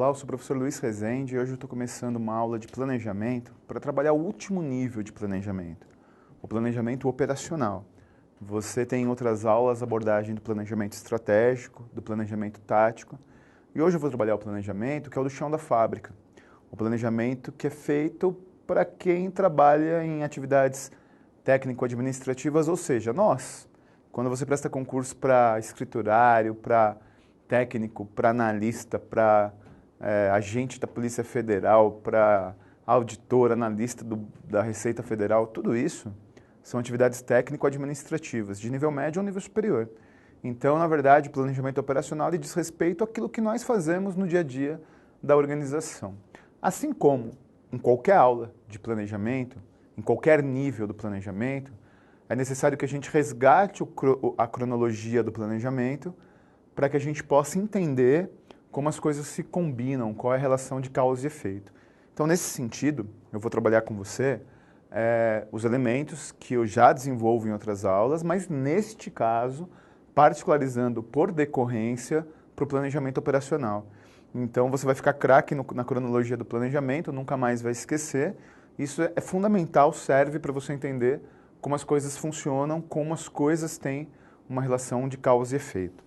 Olá, eu sou o professor Luiz Rezende e hoje eu estou começando uma aula de planejamento para trabalhar o último nível de planejamento, o planejamento operacional. Você tem em outras aulas a abordagem do planejamento estratégico, do planejamento tático, e hoje eu vou trabalhar o planejamento que é o do chão da fábrica, o planejamento que é feito para quem trabalha em atividades técnico-administrativas, ou seja, nós. Quando você presta concurso para escriturário, para técnico, para analista, para agente da Polícia Federal, para auditor, analista da Receita Federal, tudo isso são atividades técnico-administrativas, de nível médio ou nível superior. Então, na verdade, o planejamento operacional diz respeito àquilo que nós fazemos no dia a dia da organização. Assim como em qualquer aula de planejamento, em qualquer nível do planejamento, é necessário que a gente resgate a cronologia do planejamento para que a gente possa entender como as coisas se combinam, qual é a relação de causa e efeito. Então, nesse sentido, eu vou trabalhar com você os elementos que eu já desenvolvo em outras aulas, mas neste caso, particularizando por decorrência para o planejamento operacional. Então, você vai ficar craque na cronologia do planejamento, nunca mais vai esquecer. Isso é fundamental, serve para você entender como as coisas funcionam, como as coisas têm uma relação de causa e efeito.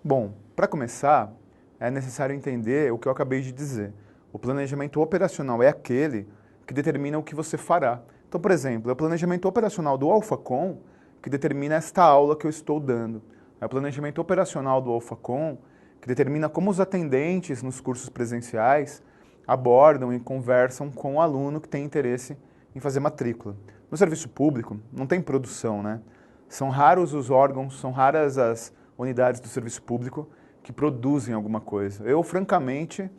Bom, para começar, é necessário entender o que eu acabei de dizer. O planejamento operacional é aquele que determina o que você fará. Então, por exemplo, é o planejamento operacional do Alphacom que determina esta aula que eu estou dando. É o planejamento operacional do Alphacom que determina como os atendentes nos cursos presenciais abordam e conversam com o aluno que tem interesse em fazer matrícula. No serviço público, não tem produção, né? São raros os órgãos, são raras as unidades do serviço público que produzem alguma coisa. Eu, francamente,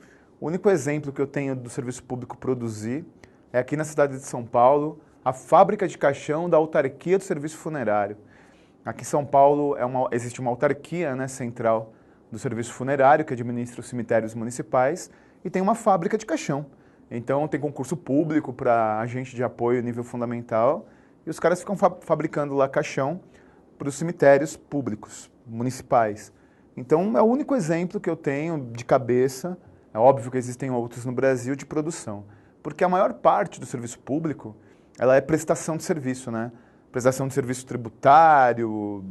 o único exemplo que eu tenho do serviço público produzir é aqui na cidade de São Paulo, a fábrica de caixão da autarquia do serviço funerário. Aqui em São Paulo existe uma autarquia, né, central do serviço funerário que administra os cemitérios municipais e tem uma fábrica de caixão. Então tem concurso público para agente de apoio nível fundamental e os caras ficam fabricando lá caixão para os cemitérios públicos, municipais. Então é o único exemplo que eu tenho de cabeça, é óbvio que existem outros no Brasil, de produção. Porque a maior parte do serviço público, ela é prestação de serviço, né? Prestação de serviço tributário,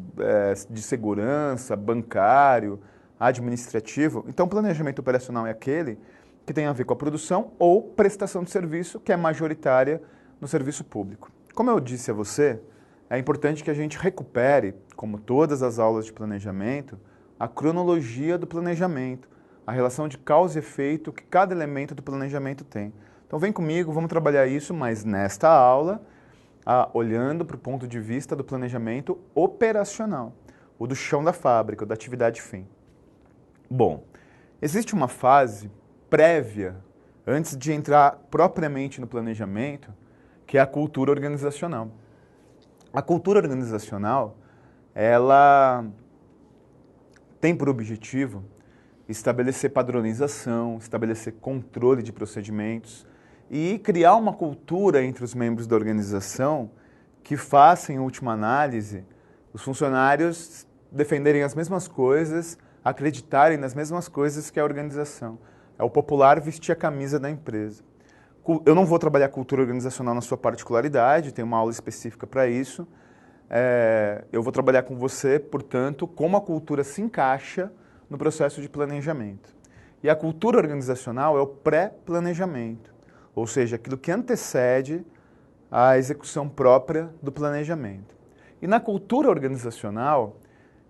de segurança, bancário, administrativo. Então o planejamento operacional é aquele que tem a ver com a produção ou prestação de serviço, que é majoritária no serviço público. Como eu disse a você, é importante que a gente recupere, como todas as aulas de planejamento, a cronologia do planejamento, a relação de causa e efeito que cada elemento do planejamento tem. Então vem comigo, vamos trabalhar isso, mas nesta aula, olhando para o ponto de vista do planejamento operacional, o do chão da fábrica, o da atividade fim. Bom, existe uma fase prévia, antes de entrar propriamente no planejamento, que é a cultura organizacional. A cultura organizacional, ela tem por objetivo estabelecer padronização, estabelecer controle de procedimentos e criar uma cultura entre os membros da organização que faça, em última análise, os funcionários defenderem as mesmas coisas, acreditarem nas mesmas coisas que a organização. É o popular vestir a camisa da empresa. Eu não vou trabalhar cultura organizacional na sua particularidade, tem uma aula específica para isso. Eu vou trabalhar com você, portanto, como a cultura se encaixa no processo de planejamento. E a cultura organizacional é o pré-planejamento, ou seja, aquilo que antecede a execução própria do planejamento. E na cultura organizacional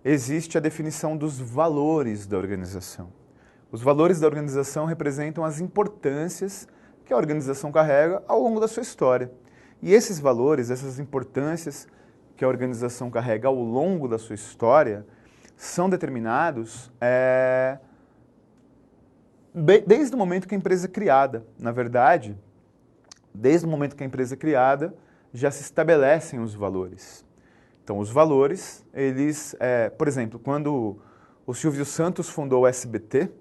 existe a definição dos valores da organização. Os valores da organização representam as importâncias que a organização carrega ao longo da sua história. E esses valores, essas importâncias que a organização carrega ao longo da sua história, são determinados desde o momento que a empresa é criada. Na verdade, desde o momento que a empresa é criada, já se estabelecem os valores. Então, os valores, eles, por exemplo, quando o Silvio Santos fundou o SBT,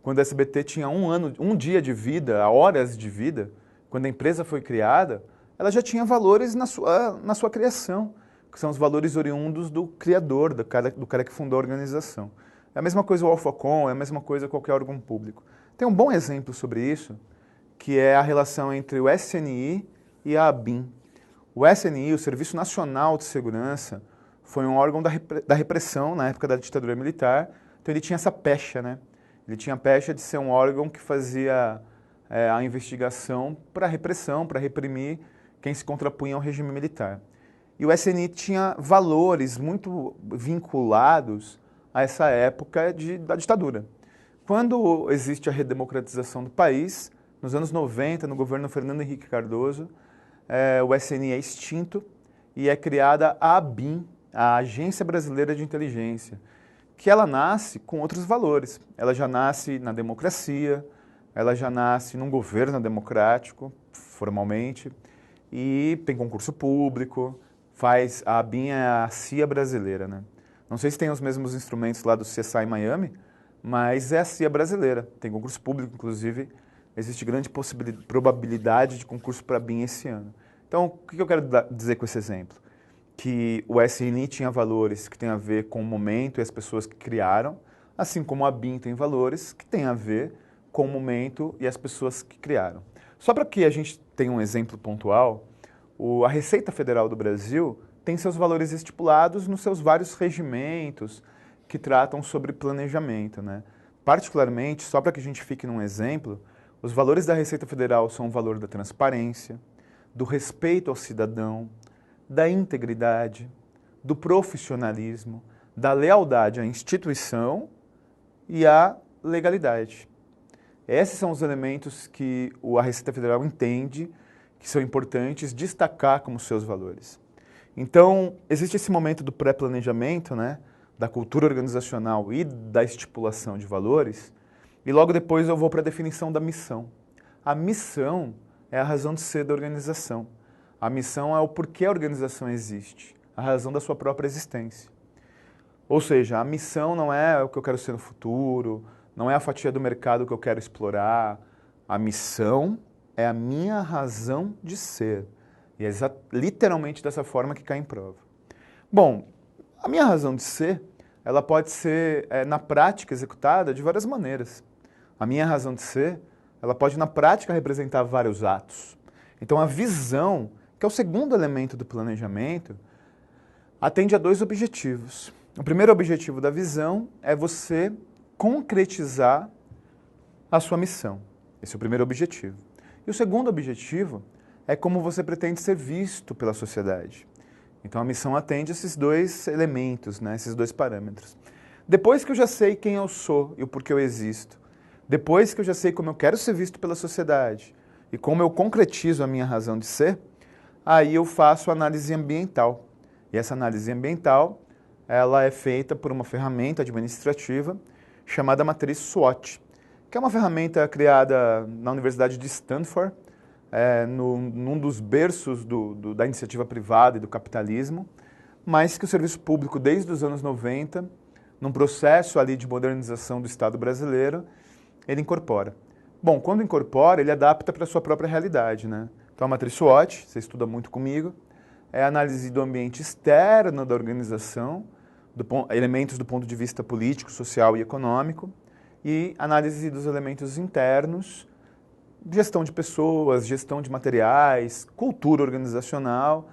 quando a SBT tinha um dia de vida, horas de vida, quando a empresa foi criada, ela já tinha valores na sua criação, que são os valores oriundos do criador, do cara que fundou a organização. É a mesma coisa o Alphacom, é a mesma coisa qualquer órgão público. Tem um bom exemplo sobre isso, que é a relação entre o SNI e a ABIN. O SNI, o Serviço Nacional de Segurança, foi um órgão da repressão na época da ditadura militar, então ele tinha essa pecha, né? Ele tinha a pecha de ser um órgão que fazia a investigação para repressão, para reprimir quem se contrapunha ao regime militar. E o SNI tinha valores muito vinculados a essa época da ditadura. Quando existe a redemocratização do país, nos anos 90, no governo Fernando Henrique Cardoso, o SNI é extinto e é criada a ABIN, a Agência Brasileira de Inteligência, que ela nasce com outros valores. Ela já nasce na democracia, ela já nasce num governo democrático, formalmente, e tem concurso público, a ABIN é a CIA brasileira, né? Não sei se tem os mesmos instrumentos lá do CSI Miami, mas é a CIA brasileira. Tem concurso público, inclusive, existe grande probabilidade de concurso para a ABIN esse ano. Então, o que eu quero dizer com esse exemplo? Que o SNI tinha valores que têm a ver com o momento e as pessoas que criaram, assim como a ABIN tem valores que têm a ver com o momento e as pessoas que criaram. Só para que a gente tenha um exemplo pontual, a Receita Federal do Brasil tem seus valores estipulados nos seus vários regimentos que tratam sobre planejamento, né? Particularmente, só para que a gente fique num exemplo, os valores da Receita Federal são o valor da transparência, do respeito ao cidadão, da integridade, do profissionalismo, da lealdade à instituição e à legalidade. Esses são os elementos que a Receita Federal entende que são importantes destacar como seus valores. Então, existe esse momento do pré-planejamento, né, da cultura organizacional e da estipulação de valores, e logo depois eu vou para a definição da missão. A missão é a razão de ser da organização. A missão é o porquê a organização existe, a razão da sua própria existência. Ou seja, a missão não é o que eu quero ser no futuro, não é a fatia do mercado que eu quero explorar. A missão é a minha razão de ser. E é literalmente dessa forma que cai em prova. Bom, a minha razão de ser, ela pode ser, na prática, executada de várias maneiras. A minha razão de ser, ela pode, na prática, representar vários atos. Então, a visão, que é o segundo elemento do planejamento, atende a dois objetivos. O primeiro objetivo da visão é você concretizar a sua missão. Esse é o primeiro objetivo. E o segundo objetivo é como você pretende ser visto pela sociedade. Então a missão atende esses dois elementos, né, esses dois parâmetros. Depois que eu já sei quem eu sou e o porquê eu existo, depois que eu já sei como eu quero ser visto pela sociedade e como eu concretizo a minha razão de ser, aí eu faço análise ambiental. E essa análise ambiental, ela é feita por uma ferramenta administrativa chamada matriz SWOT, que é uma ferramenta criada na Universidade de Stanford, num dos berços da iniciativa privada e do capitalismo, mas que o serviço público, desde os anos 90, num processo ali de modernização do Estado brasileiro, ele incorpora. Bom, quando incorpora, ele adapta para a sua própria realidade, né? Então a matriz SWOT, você estuda muito comigo, é a análise do ambiente externo da organização, elementos do ponto de vista político, social e econômico, e análise dos elementos internos, gestão de pessoas, gestão de materiais, cultura organizacional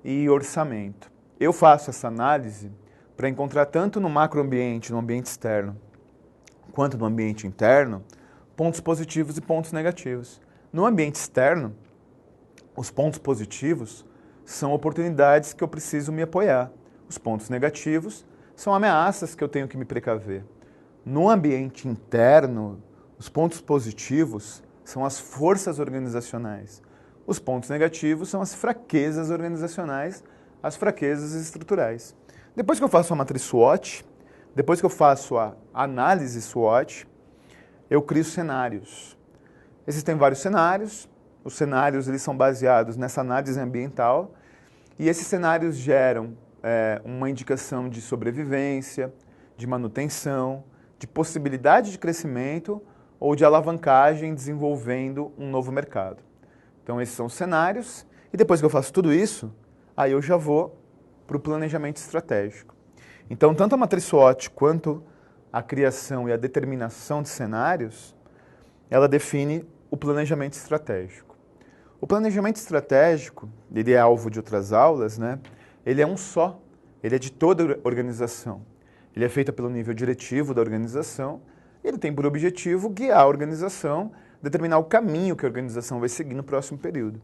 e orçamento. Eu faço essa análise para encontrar tanto no macroambiente, no ambiente externo, quanto no ambiente interno, pontos positivos e pontos negativos. No ambiente externo, os pontos positivos são oportunidades que eu preciso me apoiar. Os pontos negativos são ameaças que eu tenho que me precaver. No ambiente interno, os pontos positivos são as forças organizacionais. Os pontos negativos são as fraquezas organizacionais, as fraquezas estruturais. Depois que eu faço a matriz SWOT, depois que eu faço a análise SWOT, eu crio cenários. Existem vários cenários. Os cenários eles são baseados nessa análise ambiental e esses cenários geram uma indicação de sobrevivência, de manutenção, de possibilidade de crescimento ou de alavancagem desenvolvendo um novo mercado. Então esses são os cenários e depois que eu faço tudo isso, aí eu já vou para o planejamento estratégico. Então tanto a matriz SWOT quanto a criação e a determinação de cenários, ela define o planejamento estratégico. O planejamento estratégico, ele é alvo de outras aulas, né? Ele é um só, ele é de toda a organização. Ele é feito pelo nível diretivo da organização, e ele tem por objetivo guiar a organização, determinar o caminho que a organização vai seguir no próximo período.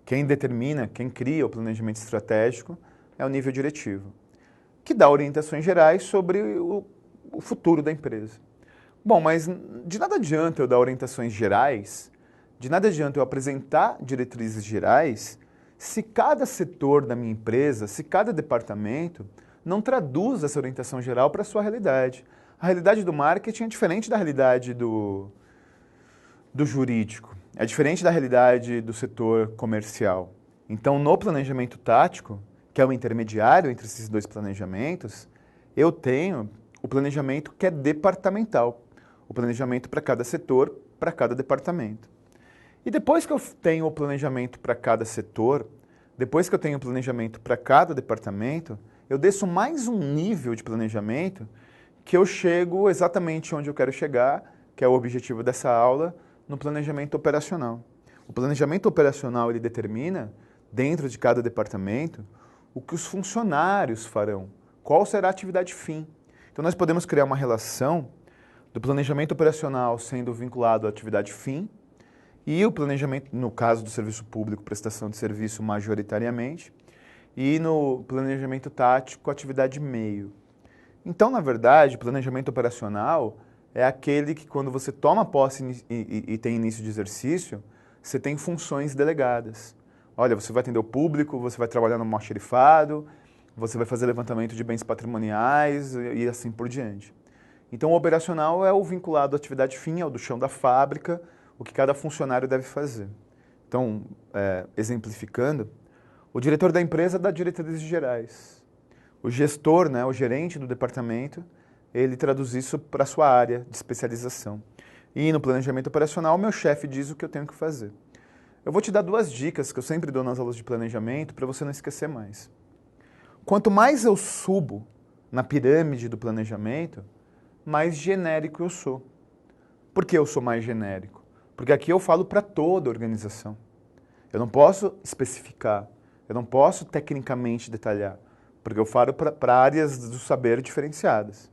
Quem determina, quem cria o planejamento estratégico é o nível diretivo, que dá orientações gerais sobre o futuro da empresa. Bom, mas de nada adianta eu dar orientações gerais, de nada adianta eu apresentar diretrizes gerais, se cada setor da minha empresa, se cada departamento não traduz essa orientação geral para a sua realidade. A realidade do marketing é diferente da realidade do jurídico, é diferente da realidade do setor comercial. Então, no planejamento tático, que é o intermediário entre esses dois planejamentos, eu tenho o planejamento que é departamental, o planejamento para cada setor, para cada departamento. E depois que eu tenho o planejamento para cada setor, depois que eu tenho o planejamento para cada departamento, eu desço mais um nível de planejamento que eu chego exatamente onde eu quero chegar, que é o objetivo dessa aula, no planejamento operacional. O planejamento operacional ele determina, dentro de cada departamento, o que os funcionários farão, qual será a atividade fim. Então nós podemos criar uma relação do planejamento operacional sendo vinculado à atividade fim e o planejamento, no caso do serviço público, prestação de serviço majoritariamente, e no planejamento tático, atividade meio. Então, na verdade, planejamento operacional é aquele que quando você toma posse e tem início de exercício, você tem funções delegadas. Olha, você vai atender o público, você vai trabalhar no almoxarifado, você vai fazer levantamento de bens patrimoniais e assim por diante. Então, o operacional é o vinculado à atividade fim, é o do chão da fábrica, o que cada funcionário deve fazer. Então, exemplificando, o diretor da empresa dá diretrizes gerais. O gestor, né, o gerente do departamento, ele traduz isso para a sua área de especialização. E no planejamento operacional, meu chefe diz o que eu tenho que fazer. Eu vou te dar 2 dicas que eu sempre dou nas aulas de planejamento para você não esquecer mais. Quanto mais eu subo na pirâmide do planejamento, mais genérico eu sou. Por que eu sou mais genérico? Porque aqui eu falo para toda a organização. Eu não posso especificar, eu não posso tecnicamente detalhar, porque eu falo para áreas do saber diferenciadas.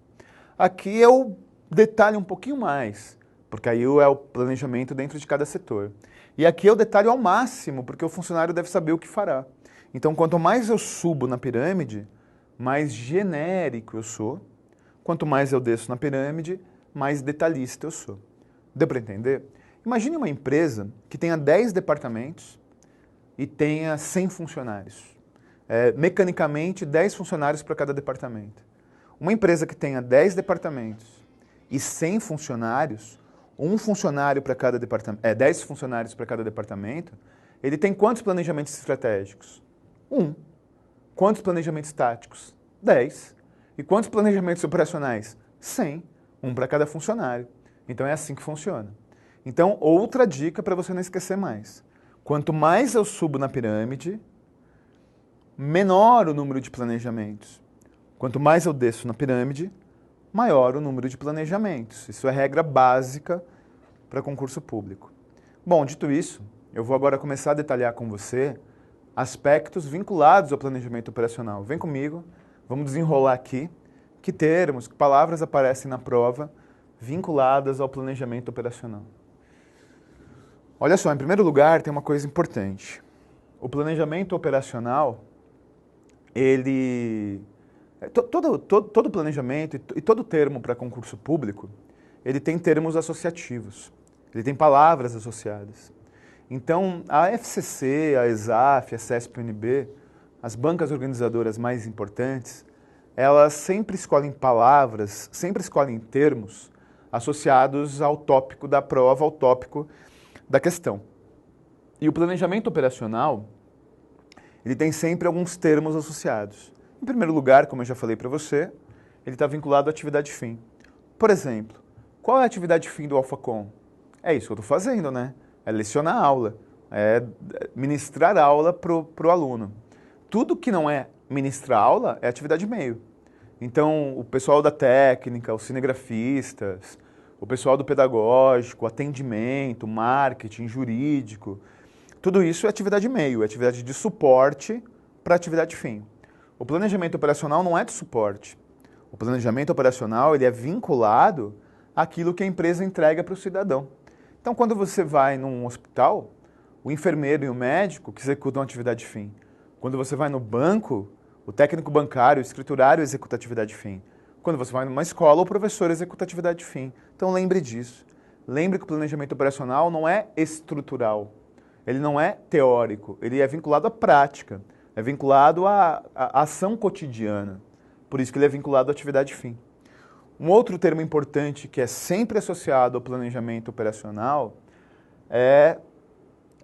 Aqui eu detalho um pouquinho mais, porque aí é o planejamento dentro de cada setor. E aqui eu detalho ao máximo, porque o funcionário deve saber o que fará. Então, quanto mais eu subo na pirâmide, mais genérico eu sou. Quanto mais eu desço na pirâmide, mais detalhista eu sou. Deu para entender? Imagine uma empresa que tenha 10 departamentos e tenha 100 funcionários. Mecanicamente, 10 funcionários para cada departamento. Uma empresa que tenha 10 departamentos e 100 funcionários, um funcionário para cada departamento, 10 funcionários para cada departamento, ele tem quantos planejamentos estratégicos? 1. Quantos planejamentos táticos? 10. E quantos planejamentos operacionais? 100. Um para cada funcionário. Então é assim que funciona. Então, outra dica para você não esquecer mais. Quanto mais eu subo na pirâmide, menor o número de planejamentos. Quanto mais eu desço na pirâmide, maior o número de planejamentos. Isso é regra básica para concurso público. Bom, dito isso, eu vou agora começar a detalhar com você aspectos vinculados ao planejamento operacional. Vem comigo, vamos desenrolar aqui que termos, que palavras aparecem na prova vinculadas ao planejamento operacional. Olha só, em primeiro lugar, tem uma coisa importante. O planejamento operacional, ele... Todo planejamento e todo termo para concurso público, ele tem termos associativos, ele tem palavras associadas. Então, a FCC, a ESAF, a CESP-UNB, as bancas organizadoras mais importantes, elas sempre escolhem palavras, sempre escolhem termos associados ao tópico da prova, ao tópico da questão. E o planejamento operacional, ele tem sempre alguns termos associados. Em primeiro lugar, como eu já falei para você, ele está vinculado à atividade fim. Por exemplo, qual é a atividade fim do Alphacom? É isso que eu estou fazendo, né? É lecionar aula, é ministrar aula para o aluno. Tudo que não é ministrar aula é atividade meio. Então, o pessoal da técnica, os cinegrafistas, o pessoal do pedagógico, atendimento, marketing, jurídico. Tudo isso é atividade meio, é atividade de suporte para atividade fim. O planejamento operacional não é de suporte. O planejamento operacional ele é vinculado àquilo que a empresa entrega para o cidadão. Então, quando você vai num hospital, o enfermeiro e o médico que executam a atividade fim. Quando você vai no banco, o técnico bancário, o escriturário executa a atividade fim. Quando você vai numa escola, o professor executa a atividade fim. Então, lembre disso. Lembre que o planejamento operacional não é estrutural. Ele não é teórico, ele é vinculado à prática, é vinculado à ação cotidiana. Por isso que ele é vinculado à atividade fim. Um outro termo importante que é sempre associado ao planejamento operacional é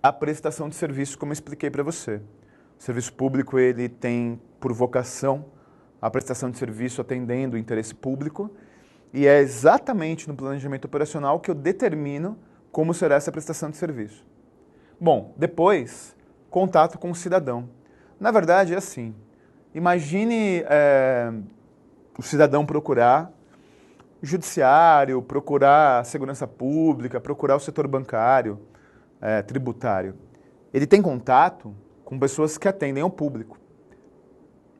a prestação de serviço, como eu expliquei para você. O serviço público ele tem por vocação a prestação de serviço atendendo o interesse público e é exatamente no planejamento operacional que eu determino como será essa prestação de serviço. Bom, depois, contato com o cidadão. Na verdade, é assim. Imagine o cidadão procurar o judiciário, procurar a segurança pública, procurar o setor bancário, tributário. Ele tem contato com pessoas que atendem ao público.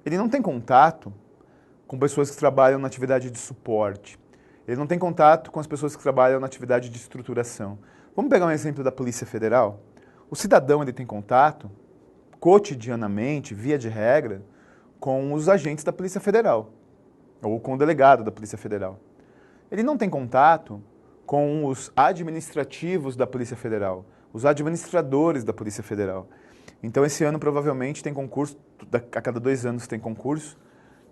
Ele não tem contato com pessoas que trabalham na atividade de suporte. Ele não tem contato com as pessoas que trabalham na atividade de estruturação. Vamos pegar um exemplo da Polícia Federal? O cidadão ele tem contato cotidianamente, via de regra, com os agentes da Polícia Federal ou com o delegado da Polícia Federal. Ele não tem contato com os administrativos da Polícia Federal, os administradores da Polícia Federal. Então, esse ano provavelmente tem concurso, a cada 2 anos tem concurso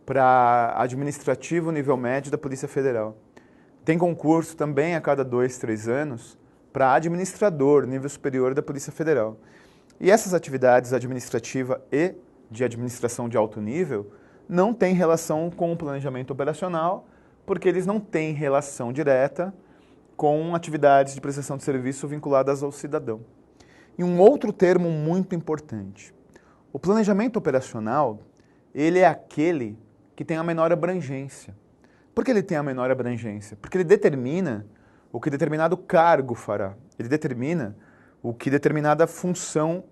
para administrativo nível médio da Polícia Federal. Tem concurso também a cada 2, 3 anos para administrador nível superior da Polícia Federal. E essas atividades administrativa e de administração de alto nível não têm relação com o planejamento operacional, porque eles não têm relação direta com atividades de prestação de serviço vinculadas ao cidadão. E um outro termo muito importante. O planejamento operacional, ele é aquele que tem a menor abrangência. Por que ele tem a menor abrangência? Porque ele determina o que determinado cargo fará. Ele determina o que determinada função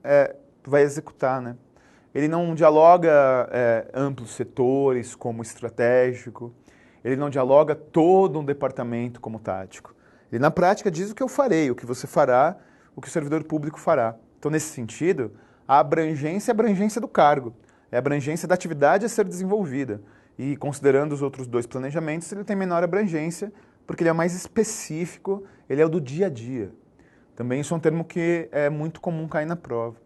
vai executar, né? Ele não dialoga amplos setores como estratégico, ele não dialoga todo um departamento como tático. Ele, na prática, diz o que eu farei, o que você fará, o que o servidor público fará. Então, nesse sentido, a abrangência é a abrangência do cargo, é a abrangência da atividade a ser desenvolvida. E, considerando os outros 2 planejamentos, ele tem menor abrangência, porque ele é mais específico, ele é o do dia a dia. Também isso é um termo que é muito comum cair na prova,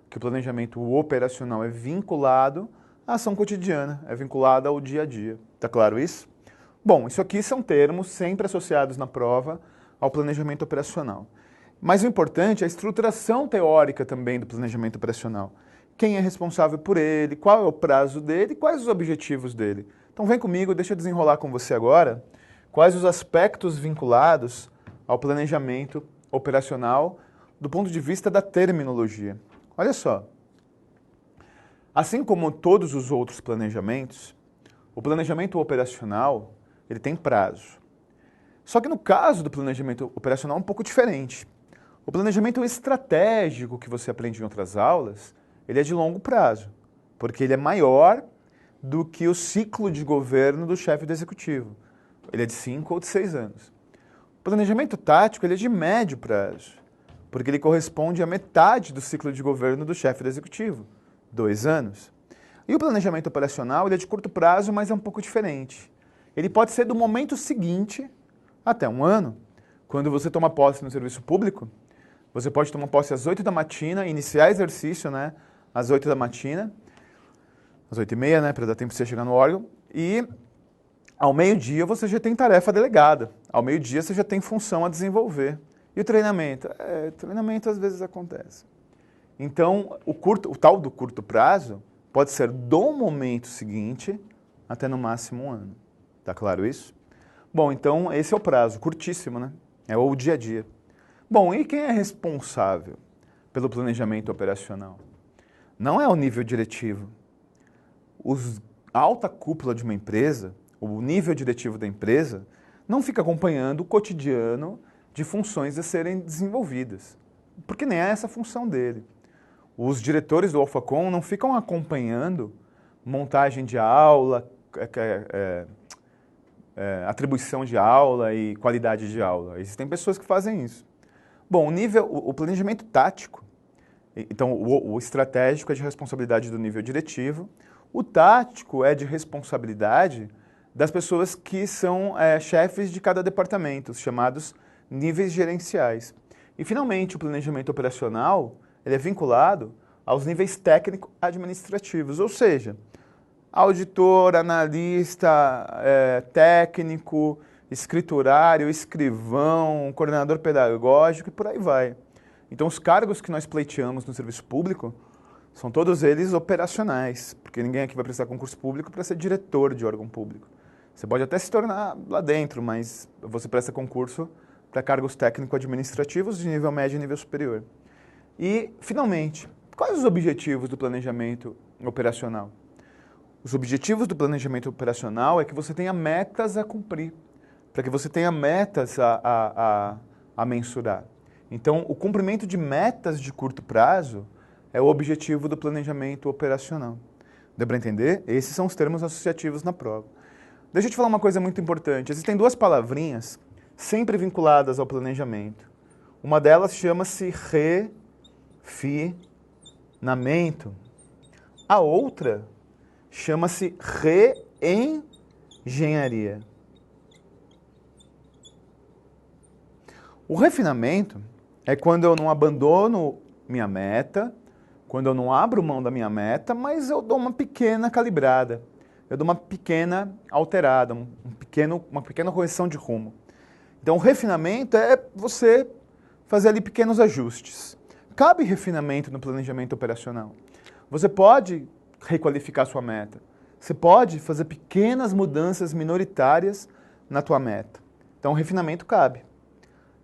que o planejamento operacional é vinculado à ação cotidiana, é vinculado ao dia a dia. Está claro isso? Bom, isso aqui são termos sempre associados na prova ao planejamento operacional. Mas o importante é a estruturação teórica também do planejamento operacional. Quem é responsável por ele, qual é o prazo dele, quais os objetivos dele. Então vem comigo, deixa eu desenrolar com você agora quais os aspectos vinculados ao planejamento operacional do ponto de vista da terminologia. Olha só, assim como todos os outros planejamentos, o planejamento operacional ele tem prazo. Só que no caso do planejamento operacional é um pouco diferente. O planejamento estratégico que você aprende em outras aulas, ele é de longo prazo, porque ele é maior do que o ciclo de governo do chefe do executivo. Ele é de 5 ou de 6 anos. O planejamento tático ele é de médio prazo, porque ele corresponde à metade do ciclo de governo do chefe do executivo, 2 anos. E o planejamento operacional ele é de curto prazo, mas é um pouco diferente. Ele pode ser do momento seguinte até 1 ano. Quando você toma posse no serviço público, você pode tomar posse às 8 da matina, iniciar exercício, né, às 8 da matina, às 8h30, né, para dar tempo de você chegar no órgão, e ao meio-dia você já tem tarefa delegada, ao meio-dia você já tem função a desenvolver. E o treinamento? Treinamento às vezes acontece. Então, o tal do curto prazo pode ser do momento seguinte até no máximo 1 ano. Tá claro isso? Bom, então esse é o prazo, curtíssimo, né? É o dia a dia. Bom, e quem é responsável pelo planejamento operacional? Não é o nível diretivo. A alta cúpula de uma empresa, o nível diretivo da empresa, não fica acompanhando o cotidiano de funções a serem desenvolvidas, porque nem é essa a função dele. Os diretores do Alphacom não ficam acompanhando montagem de aula, atribuição de aula e qualidade de aula. Existem pessoas que fazem isso. Bom, o planejamento tático, então o estratégico é de responsabilidade do nível diretivo, o tático é de responsabilidade das pessoas que são chefes de cada departamento, os chamados níveis gerenciais. E, finalmente, o planejamento operacional ele é vinculado aos níveis técnico-administrativos, ou seja, auditor, analista, técnico, escriturário, escrivão, coordenador pedagógico e por aí vai. Então, os cargos que nós pleiteamos no serviço público são todos eles operacionais, porque ninguém aqui vai prestar concurso público para ser diretor de órgão público. Você pode até se tornar lá dentro, mas você presta concurso para cargos técnico-administrativos de nível médio e nível superior. E, finalmente, quais os objetivos do planejamento operacional? Os objetivos do planejamento operacional é que você tenha metas a cumprir, para que você tenha metas a mensurar. Então, o cumprimento de metas de curto prazo é o objetivo do planejamento operacional. Deu para entender? Esses são os termos associativos na prova. Deixa eu te falar uma coisa muito importante. Existem duas palavrinhas sempre vinculadas ao planejamento. Uma delas chama-se refinamento. A outra chama-se reengenharia. O refinamento é quando eu não abandono minha meta, quando eu não abro mão da minha meta, mas eu dou uma pequena calibrada, eu dou uma pequena alterada, uma pequena correção de rumo. Então, o refinamento é você fazer ali pequenos ajustes. Cabe refinamento no planejamento operacional. Você pode requalificar sua meta. Você pode fazer pequenas mudanças minoritárias na tua meta. Então, o refinamento cabe.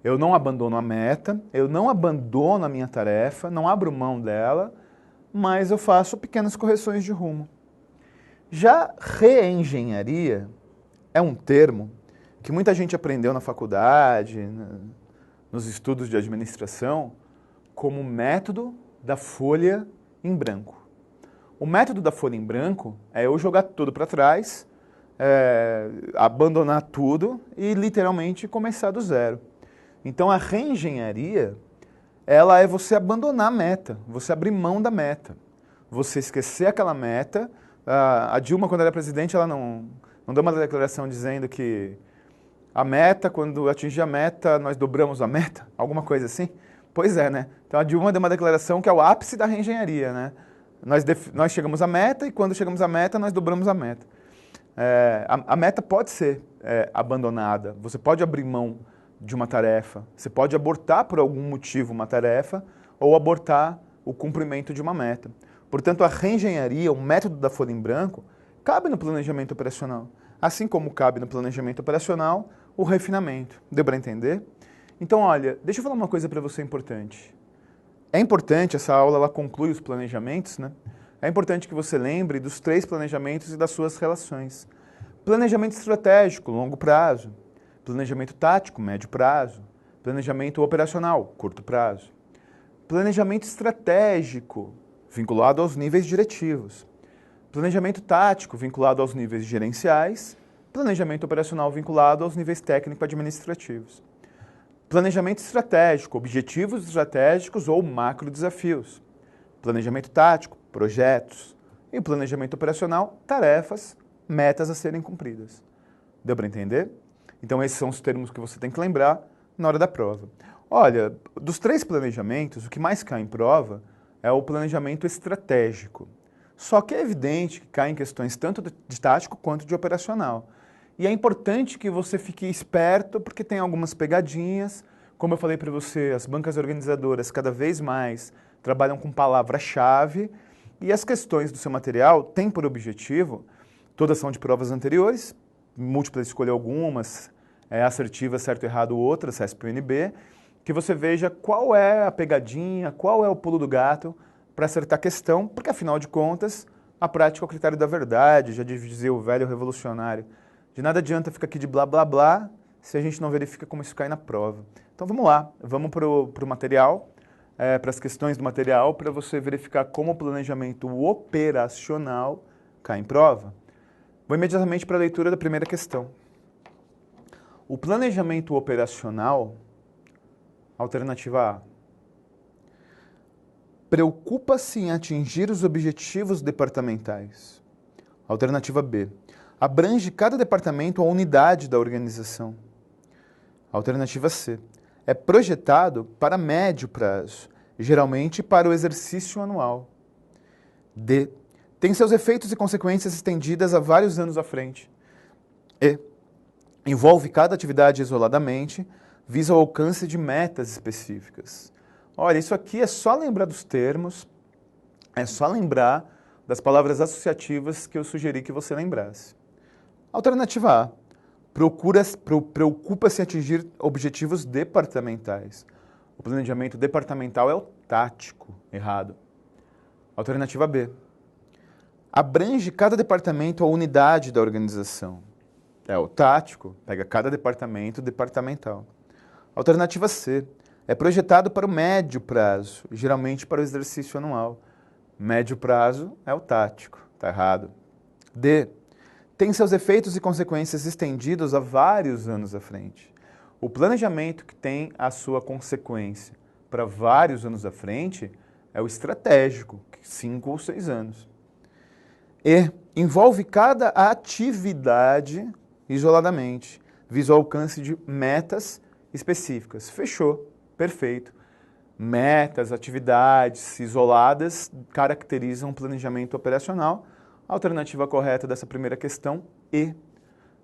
Eu não abandono a meta, eu não abandono a minha tarefa, não abro mão dela, mas eu faço pequenas correções de rumo. Já reengenharia é um termo que muita gente aprendeu na faculdade, nos estudos de administração, como método da folha em branco. O método da folha em branco é eu jogar tudo para trás, abandonar tudo e literalmente começar do zero. Então a reengenharia, ela é você abandonar a meta, você abrir mão da meta, você esquecer aquela meta. A Dilma, quando era presidente, ela não deu uma declaração dizendo que a meta, quando atingir a meta, nós dobramos a meta, alguma coisa assim? Pois é, né? Então a Dilma deu uma declaração que é o ápice da reengenharia, né? Nós chegamos à meta e quando chegamos à meta, nós dobramos a meta. A meta pode ser abandonada, você pode abrir mão de uma tarefa, você pode abortar por algum motivo uma tarefa ou abortar o cumprimento de uma meta. Portanto, a reengenharia, o método da folha em branco, cabe no planejamento operacional. Assim como cabe no planejamento operacional, o refinamento. Deu para entender? Então, olha, deixa eu falar uma coisa para você importante. É importante, essa aula ela conclui os planejamentos, né? É importante que você lembre dos 3 planejamentos e das suas relações. Planejamento estratégico, longo prazo. Planejamento tático, médio prazo. Planejamento operacional, curto prazo. Planejamento estratégico, vinculado aos níveis diretivos. Planejamento tático, vinculado aos níveis gerenciais. Planejamento operacional, vinculado aos níveis técnico-administrativos. Planejamento estratégico, objetivos estratégicos ou macro desafios. Planejamento tático, projetos. E planejamento operacional, tarefas, metas a serem cumpridas. Deu para entender? Então esses são os termos que você tem que lembrar na hora da prova. Olha, dos 3 planejamentos, o que mais cai em prova é o planejamento estratégico. Só que é evidente que cai em questões tanto de tático quanto de operacional. E é importante que você fique esperto, porque tem algumas pegadinhas. Como eu falei para você, as bancas organizadoras cada vez mais trabalham com palavra-chave e as questões do seu material têm por objetivo, todas são de provas anteriores, múltipla escolha algumas, assertiva, certo, errado, outras, CESP e UNB, que você veja qual é a pegadinha, qual é o pulo do gato para acertar a questão, porque afinal de contas, a prática é o critério da verdade, já dizia o velho revolucionário. De nada adianta ficar aqui de blá blá blá se a gente não verifica como isso cai na prova. Então vamos lá, vamos para o material, para as questões do material, para você verificar como o planejamento operacional cai em prova. Vou imediatamente para a leitura da primeira questão. O planejamento operacional, alternativa A, preocupa-se em atingir os objetivos departamentais. Alternativa B, abrange cada departamento ou unidade da organização. Alternativa C, é projetado para médio prazo, geralmente para o exercício anual. D, tem seus efeitos e consequências estendidas a vários anos à frente. E, envolve cada atividade isoladamente, visa o alcance de metas específicas. Olha, isso aqui é só lembrar dos termos, é só lembrar das palavras associativas que eu sugeri que você lembrasse. Alternativa A, preocupa-se em atingir objetivos departamentais. O planejamento departamental é o tático, errado. Alternativa B, abrange cada departamento ou unidade da organização. É o tático, pega cada departamento departamental. Alternativa C, é projetado para o médio prazo, geralmente para o exercício anual. Médio prazo é o tático, está errado. D, tem seus efeitos e consequências estendidos a vários anos à frente. O planejamento que tem a sua consequência para vários anos à frente é o estratégico, 5 ou 6 anos. E envolve cada atividade isoladamente, visa o alcance de metas específicas. Fechou, perfeito. Metas, atividades isoladas caracterizam o planejamento operacional. A alternativa correta dessa primeira questão, E.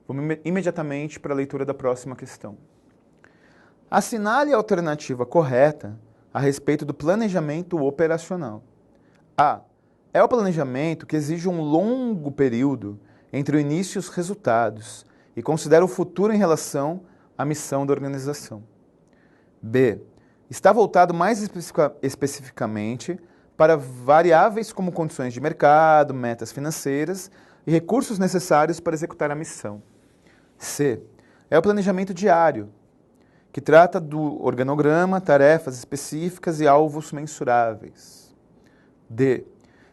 Vamos imediatamente para a leitura da próxima questão. Assinale a alternativa correta a respeito do planejamento operacional. A. É o planejamento que exige um longo período entre o início e os resultados e considera o futuro em relação à missão da organização. B. Está voltado mais especificamente para variáveis como condições de mercado, metas financeiras e recursos necessários para executar a missão. C. É o planejamento diário, que trata do organograma, tarefas específicas e alvos mensuráveis. D.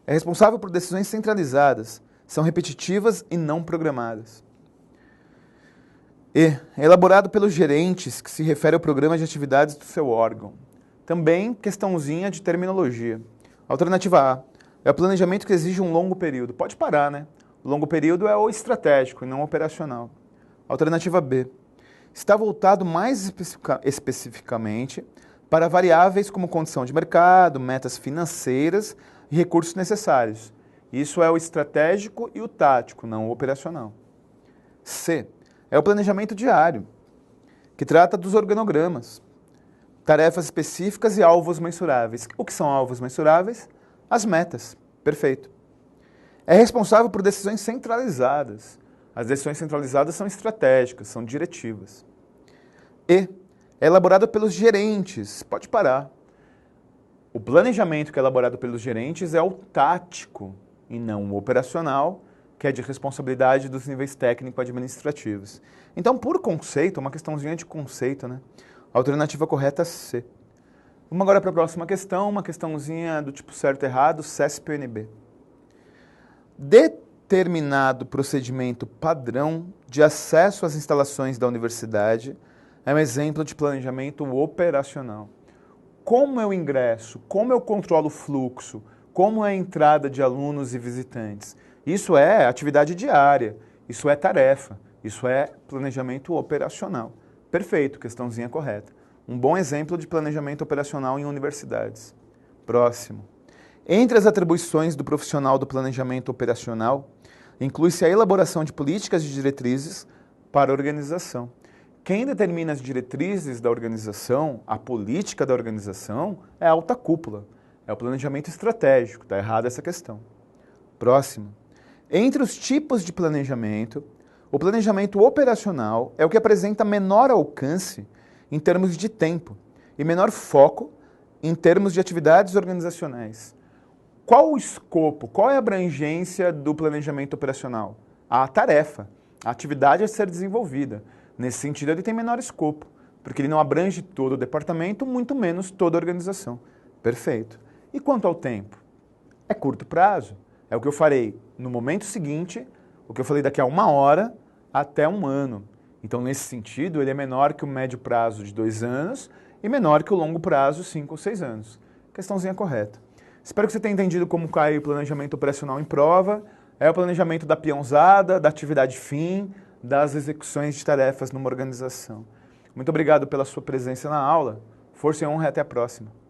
É responsável por decisões centralizadas, são repetitivas e não programadas. E. É elaborado pelos gerentes, que se refere ao programa de atividades do seu órgão. Também questãozinha de terminologia. Alternativa A. É o planejamento que exige um longo período. Pode parar, né? O longo período é o estratégico e não o operacional. Alternativa B. Está voltado mais especificamente para variáveis como condição de mercado, metas financeiras e recursos necessários. Isso é o estratégico e o tático, não o operacional. C. É o planejamento diário, que trata dos organogramas, tarefas específicas e alvos mensuráveis. O que são alvos mensuráveis? As metas. Perfeito. É responsável por decisões centralizadas. As decisões centralizadas são estratégicas, são diretivas. E é elaborado pelos gerentes. Pode parar. O planejamento que é elaborado pelos gerentes é o tático e não o operacional, que é de responsabilidade dos níveis técnico-administrativos. Então, por conceito, uma questãozinha de conceito, né? Alternativa correta, C. Vamos agora para a próxima questão, uma questãozinha do tipo certo e errado, CESP-UNB. Determinado procedimento padrão de acesso às instalações da universidade é um exemplo de planejamento operacional. Como eu ingresso, como eu controlo o fluxo, como é a entrada de alunos e visitantes. Isso é atividade diária, isso é tarefa, isso é planejamento operacional. Perfeito, questãozinha correta. Um bom exemplo de planejamento operacional em universidades. Próximo. Entre as atribuições do profissional do planejamento operacional, inclui-se a elaboração de políticas e diretrizes para a organização. Quem determina as diretrizes da organização, a política da organização, é a alta cúpula. É o planejamento estratégico, está errada essa questão. Próximo. Entre os tipos de planejamento, o planejamento operacional é o que apresenta menor alcance em termos de tempo e menor foco em termos de atividades organizacionais. Qual o escopo, qual é a abrangência do planejamento operacional? A tarefa, a atividade a ser desenvolvida. Nesse sentido, ele tem menor escopo, porque ele não abrange todo o departamento, muito menos toda a organização. Perfeito. E quanto ao tempo? É curto prazo. É o que eu farei no momento seguinte, o que eu falei daqui a 1 hora até 1 ano. Então, nesse sentido, ele é menor que o médio prazo de 2 anos e menor que o longo prazo, 5 ou 6 anos. Questãozinha correta. Espero que você tenha entendido como cai o planejamento operacional em prova. É o planejamento da peãozada, da atividade fim, das execuções de tarefas numa organização. Muito obrigado pela sua presença na aula. Força e honra e até a próxima.